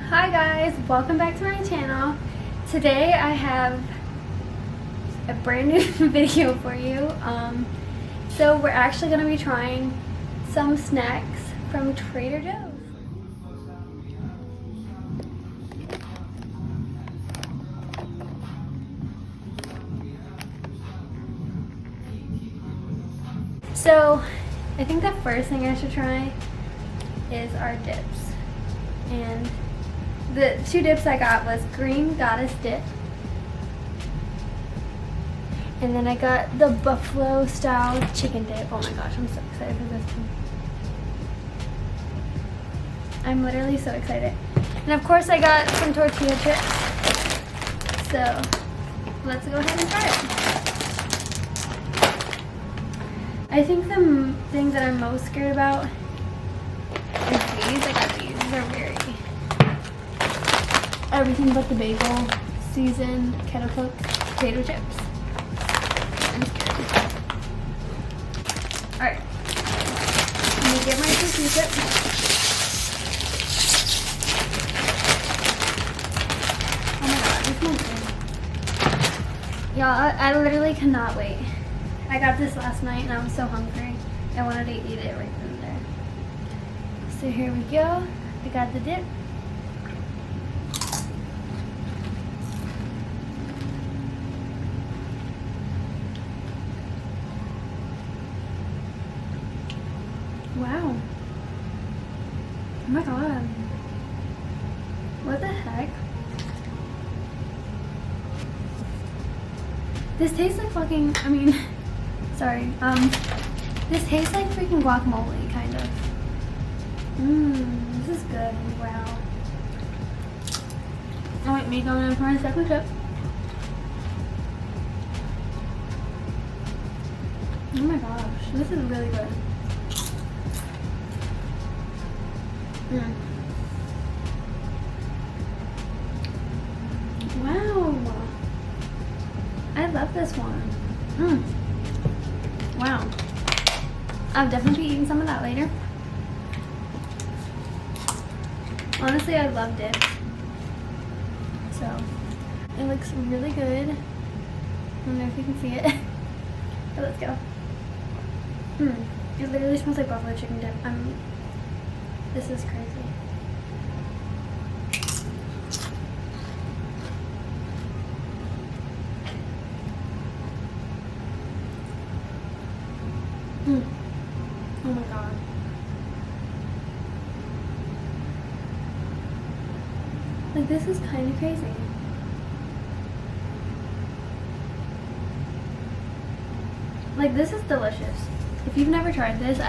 Hi guys, welcome back to my channel. Today I have a brand new video for you. So we're actually going to be trying some snacks from Trader Joe's. So I think the first thing I should try is our dips. And the two dips I got was Green Goddess dip, and then I got the buffalo style chicken dip. Oh my gosh, I'm so excited for this one. I'm literally so excited. And of course I got some tortilla chips. So let's go ahead and try it. I think the thing that I'm most scared about is these. I got these. They're very everything but the bagel seasoned kettle cooked potato chips. I'm scared. Alright. Let me get my tortilla chips. Oh my god, this smells good. Y'all, I literally cannot wait. I got this last night and I was so hungry. I wanted to eat it right then and there. So here we go. I got the dip. Wow. Oh my god. What the heck? This tastes like fucking, sorry. This tastes like freaking guacamole, kind of. This is good. Wow. Alright, me going in for my second chip. Oh my gosh, this is really good. Wow. I love this one. Wow. I'll definitely be eating some of that later. Honestly, I loved it. So, it looks really good. I don't know if you can see it. But let's go. It literally smells like buffalo chicken dip. This is crazy. Oh my god. Like, this is kind of crazy. Like, this is delicious. If you've never tried this,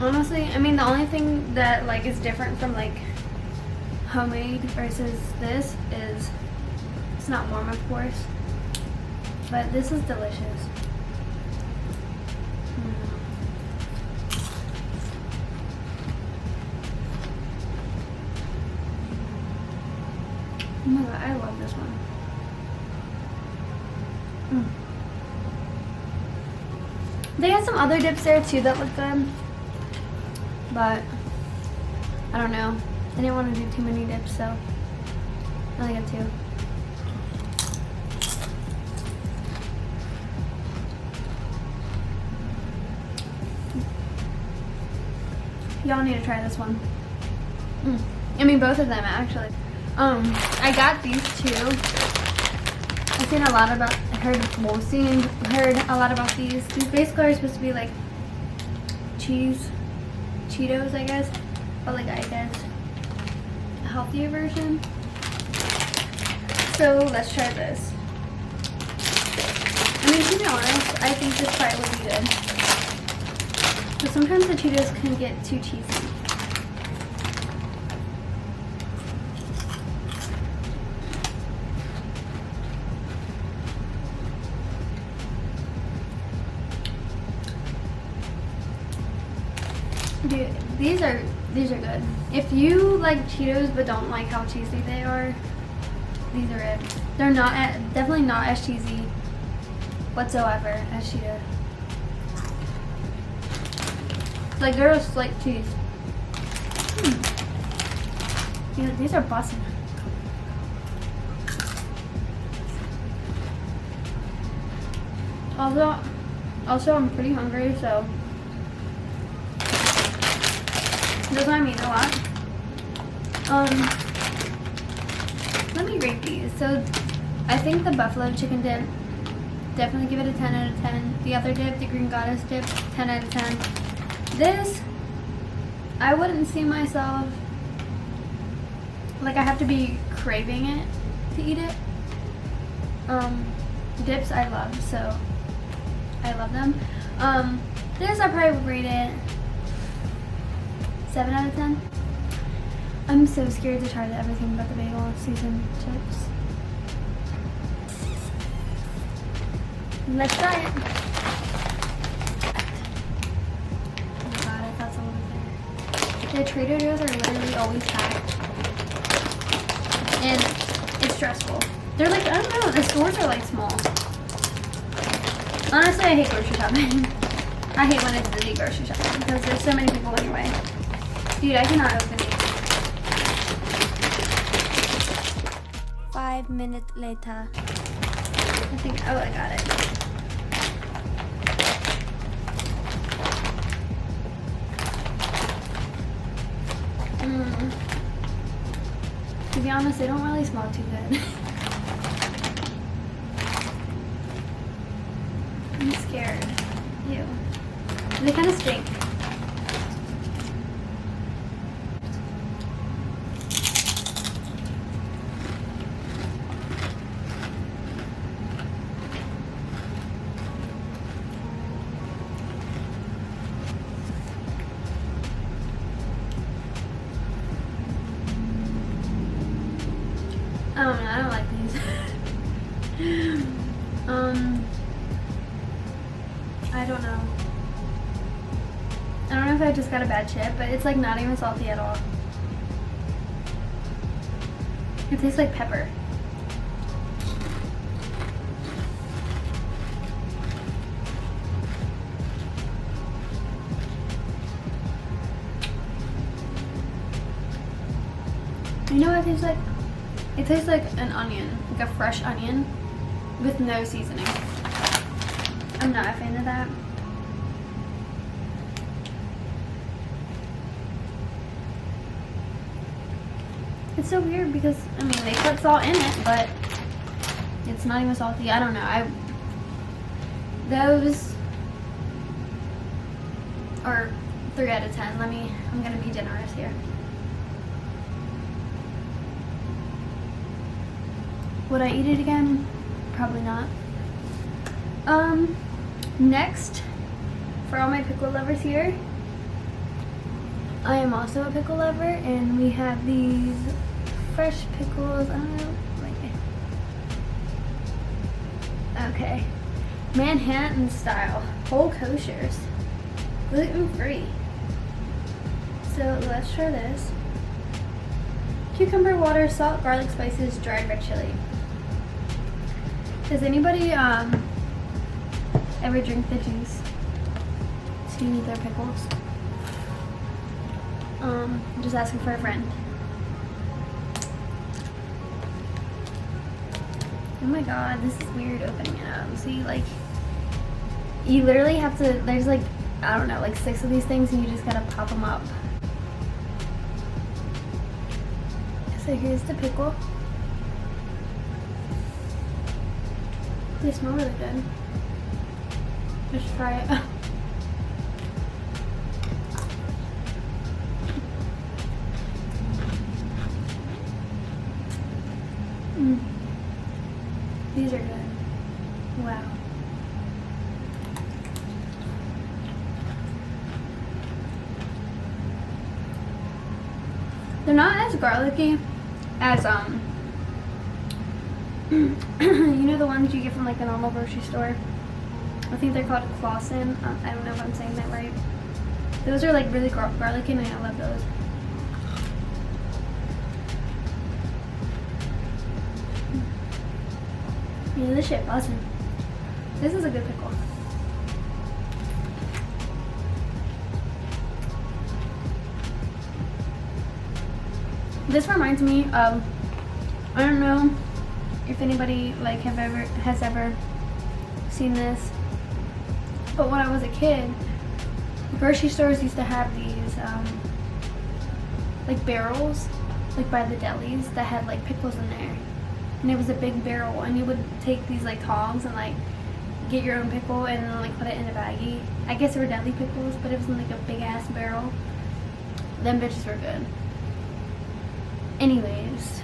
honestly, the only thing that like is different from like homemade versus this is it's not warm, of course, but this is delicious. Oh my god, I love this one. They had some other dips there too that look good, but I don't know. I didn't want to do too many dips, so I only got two. Y'all need to try this one. Both of them actually. I got these two. I've seen a lot about, heard a lot about these. These basically are supposed to be like Cheetos, I guess, but like I guess a healthier version. So let's try this. To be honest, I think this probably would be good. But sometimes the Cheetos can get too cheesy. Dude, these are good. If you like Cheetos but don't like how cheesy they are, these are it. They're definitely not as cheesy whatsoever as Cheetos. Like, they're a slight cheese. Yeah, these are busting. Also, I'm pretty hungry, so that's why I'm eating a lot. Let me rate these. So, I think the buffalo chicken dip, definitely give it a 10 out of 10. The other dip, the green goddess dip, 10 out of 10. This, I wouldn't see myself, like I have to be craving it to eat it. Dips I love, so I love them. This I probably would rate it 7 out of 10. I'm so scared to try everything but the bagel seasoned chips. Let's try it. Oh my god, I thought someone was there. The Trader Joe's are literally always packed. And it's stressful. They're like, I don't know, the stores are like small. Honestly, I hate grocery shopping. I hate when it's busy grocery shopping because there's so many people in your way. Dude, I cannot open these. 5 minutes later. I think, oh, I got it. To be honest, they don't really smell too good. I'm scared. Ew. They kind of stink. I don't know, I don't like these. I don't know. I don't know if I just got a bad chip, but it's like not even salty at all. It tastes like pepper. You know what it tastes like? It tastes like an onion, like a fresh onion with no seasoning. I'm not a fan of that. It's so weird because, I mean, they put salt in it, but it's not even salty. I don't know. Those are 3 out of 10. I'm gonna be generous here. Would I eat it again? Probably not. Next, for all my pickle lovers here, I am also a pickle lover, and we have these fresh pickles. I don't know, okay, Manhattan style, whole koshers, gluten free. So let's try this. Cucumber, water, salt, garlic, spices, dried red chili. Does anybody ever drink the juice to eat their pickles? I'm just asking for a friend. Oh my god, this is weird opening it up. See, like, you literally have to, there's like, I don't know, like 6 of these things and you just gotta pop them up. So here's the pickle. They smell really good. Just try it. These are good. Wow. They're not as garlicky as you know the ones you get from like the normal grocery store. I think they're called Clausen. I don't know if I'm saying that right. Those are like really garlicky and I love those. Yeah, this shit buzzing. This is a good pickle. This reminds me of, I don't know if anybody like has ever seen this, but when I was a kid, grocery stores used to have these like barrels, like by the delis, that had like pickles in there, and it was a big barrel, and you would take these like tongs and like get your own pickle and then like put it in a baggie. I guess they were deli pickles, but it was in like a big ass barrel. Them bitches were good. Anyways,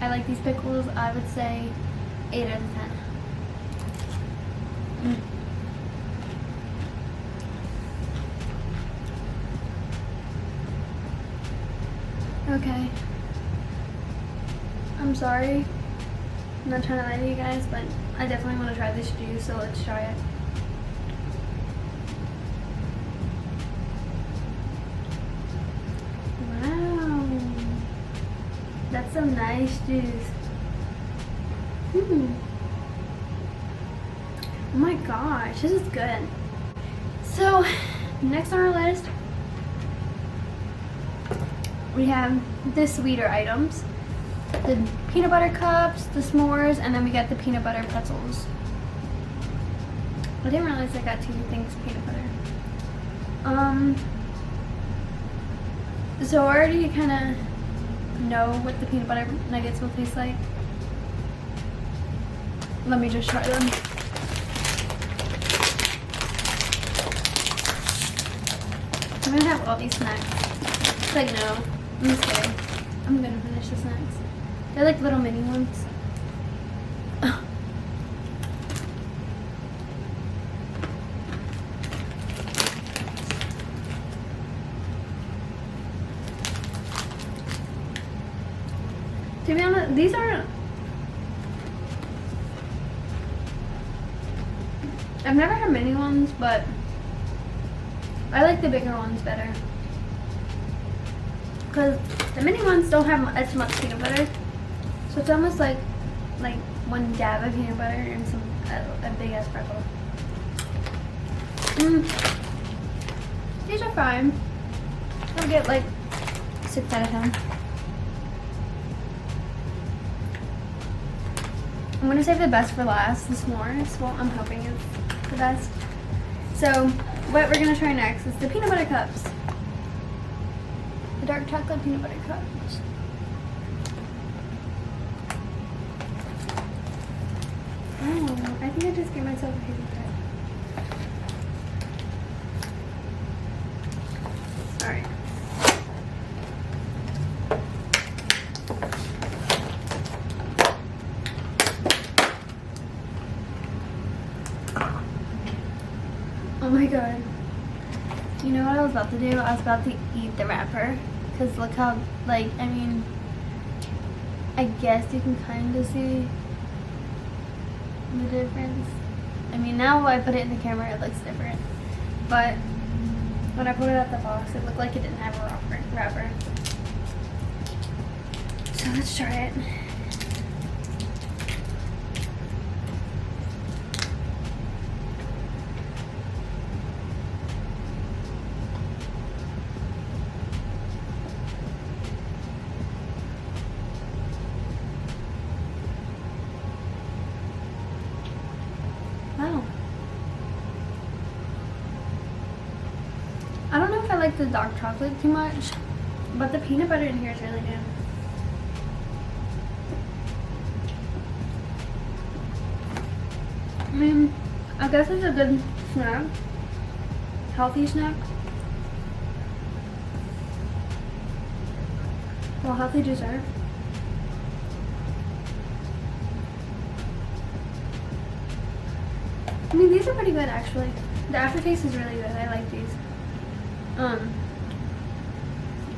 I like these pickles. I would say 8 out of 10. Okay. I'm sorry. I'm not trying to lie to you guys, but I definitely want to try this juice, so let's try it. Wow. That's some nice juice. Oh my gosh, this is good. So, next on our list, we have the sweeter items. The peanut butter cups, the s'mores, and then we got the peanut butter pretzels. I didn't realize I got 2 things of peanut butter. So I already kind of know what the peanut butter nuggets will taste like. Let me just try them. I'm gonna have all these snacks. It's like, no, I'm just kidding. I'm gonna finish the snacks. They're like little mini ones. To be honest, these aren't. I've never had mini ones, but I like the bigger ones better. Because the mini ones don't have as much peanut butter. So it's almost like one dab of peanut butter and a big ass pretzel. These are fine. I'll get like 6 out of 10. I'm gonna save the best for last, the s'mores. Well, I'm hoping it's the best. So what we're gonna try next is the peanut butter cups. The dark chocolate peanut butter cups. Oh, I think I just gave myself a piece of bread. Alright. Oh my god. You know what I was about to do? I was about to eat the wrapper. Because look how, like, I mean, I guess you can kind of see the difference. I mean, now I put it in the camera, it looks different. But when I put it out the box, it looked like it didn't have a wrapper. So let's try it. Wow. I don't know if I like the dark chocolate too much, but the peanut butter in here is really good. I mean, I guess it's a good snack. Healthy snack. Well, healthy dessert. I mean, these are pretty good actually. The aftertaste is really good. I like these.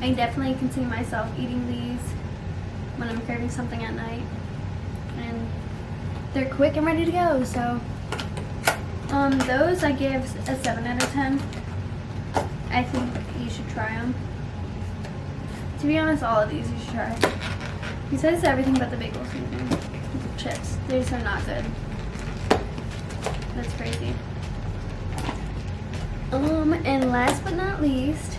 I definitely can see myself eating these when I'm craving something at night. And they're quick and ready to go, so those I give a 7 out of 10. I think you should try them. To be honest, all of these you should try. Besides everything but the bagel seasoning chips. These are not good. That's crazy. And last but not least,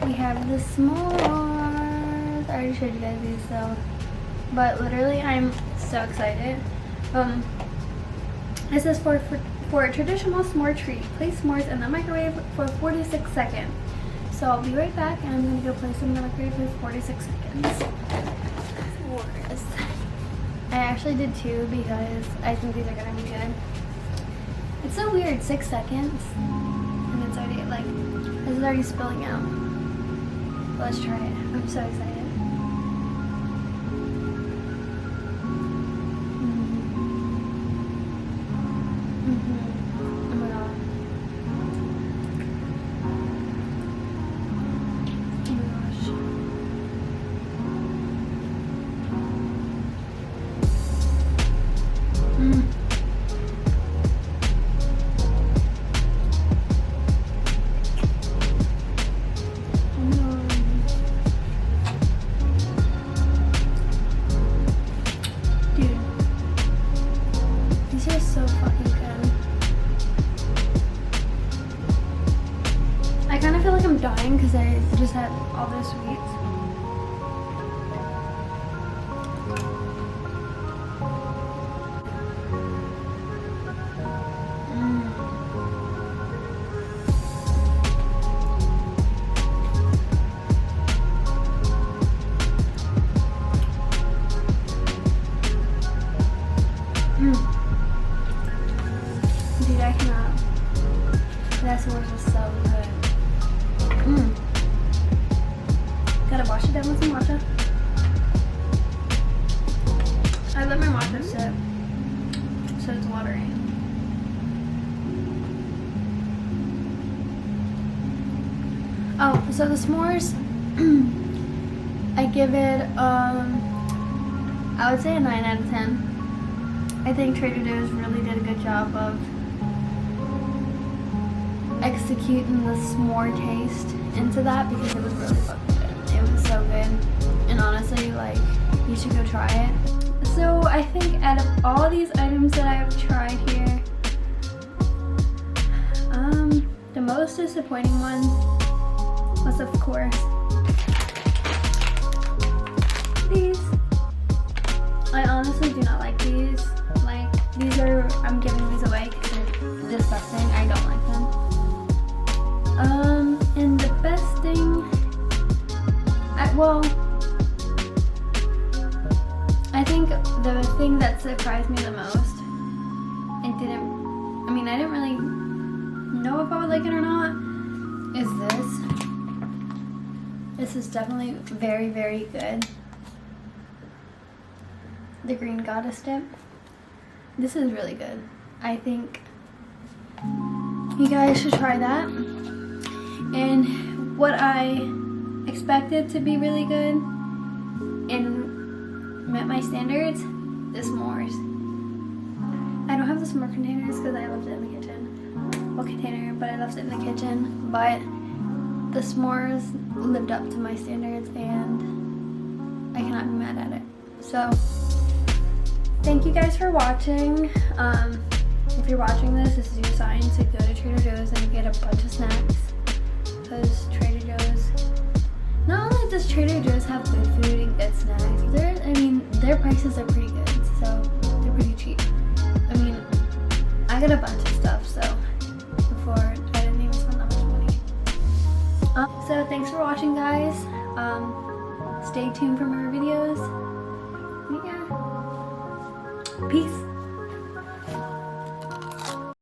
we have the s'mores. I already showed you guys these, so. But literally, I'm so excited. This is for a traditional s'more treat. Place s'mores in the microwave for 46 seconds. So I'll be right back, and I'm gonna go place them in the microwave for 46 seconds. S'mores. I actually did 2 because I think these are gonna be good. It's so weird, 6 seconds, and it's already like, this is already spilling out. But let's try it. I'm so excited. Oh my god. Oh my gosh. Dude, these are so fucking good. I kind of feel like I'm dying because I just had all those sweets. Dude, I cannot. That s'mores is so good. Gotta wash it down with some matcha. I let my matcha sit so it's watery. Oh, so the s'mores, I give it, I would say a 9 out of 10. I think Trader Joe's really did a good job of executing the s'more taste into that because it was really fucking good. It was so good. And honestly, like, you should go try it. So I think out of all these items that I've tried here, the most disappointing one was, of course, these. I honestly do not like these. Like, these are, I'm giving these away because they're disgusting. I don't like them. And the best thing, I think the thing that surprised me the most, I didn't really know if I would like it or not, is this. This is definitely very, very good. The Green Goddess dip. This is really good. I think you guys should try that. And what I expected to be really good and met my standards, the s'mores. I don't have the s'more containers because I left it in the kitchen. Well, container, but I left it in the kitchen. But the s'mores lived up to my standards and I cannot be mad at it. So, thank you guys for watching. If you're watching this is your sign to go to Trader Joe's and get a bunch of snacks. Because Trader Joe's, not only does Trader Joe's have good food and good snacks, their prices are pretty good, so they're pretty cheap. I got a bunch of stuff, so before I didn't even spend that much money. So thanks for watching, guys. Stay tuned for more videos. Yeah. Peace.